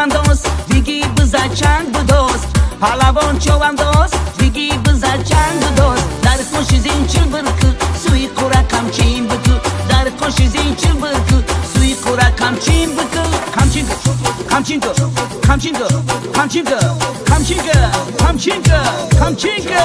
Човандоз диги биза чанг будоз палавон Човандоз диги биза чанг будоз дар коши зинчил бирку суи қура камчин биту дар коши зинчил бирку суи қура камчин биту камчинга камчинга камчинга камчинга камчинга камчинга камчинга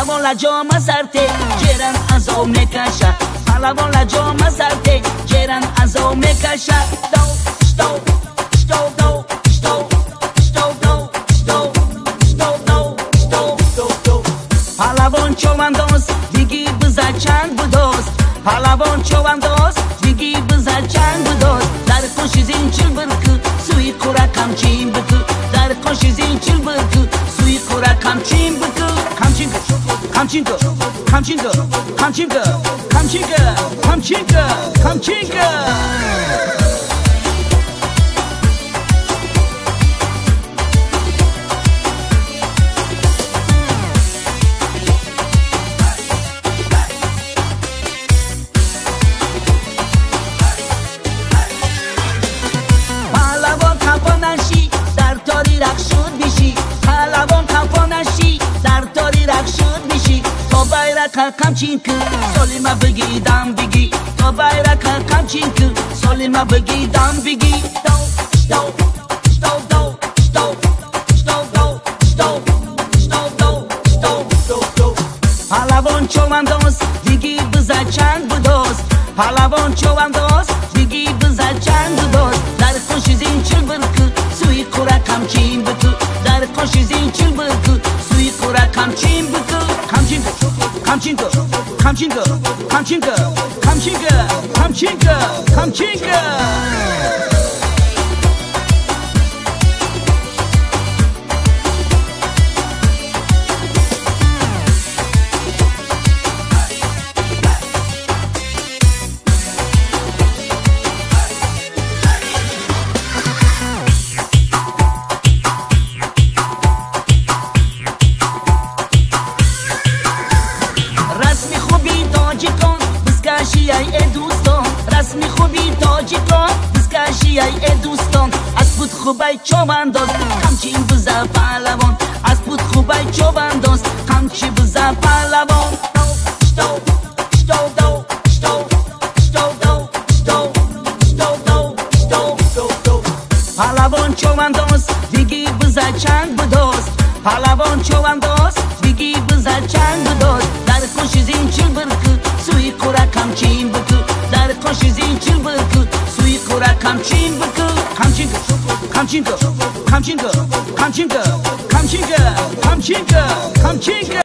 Palavon la jo mazarte geran azo mekasha Palavon la jo mazarte geran azo mekasha do sto sto do sto sto do sto sto do sto sto do Palavon Човандоз digi biza chang budoz Palavon Човандоз digi biza chang budoz dar koshi zinchil birku sui qura kamchin biku dar koshi zinchil birku sui qura kamchin biku kamchin Камчинга, камчинга, камчинга, камчинга, камчинга, камчинга. Палавон кампонаши, дар тори рахшуд биши. Палавон кампонаши, дар тори рахшуд биши. Bayraka kamchinku solima bigi dam bigi to bayraka kamchinku solima bigi dam bigi do sto sto do sto sto do sto sto do sto sto do Palavon Човандоз digi biza chang budoz Palavon Човандоz digi biza chang budoz dar koshi zinchil birku sui qura kamchin bitu dar koshi zinchil birku sui qura kamchin bitu kamchinga Камчинга, камчинга, камчинга, камчинга, камчинга, камчинга. رسمی خوبی تاجیکان بسکشی ای دوستان از بود خوبای Човандоз همچین بزا پهلوان از بود خوبای Човандоз همچی بزا پهلوان شتو شتو دو شتو شتو دو شتو شتو دو شتو شتو دو پهلوان Човандоз دیگی بزا چنگ بدوز پهلوان Човандоз دیگی بزا چنگ بدوز در کوشی زینچل برکو سوی قرا کمچین بکو در کوشی زینچل برکو سوی قرا کمچین بکو kamchinga kamchinga kamchinga kamchinga kamchinga kamchinga kamchinga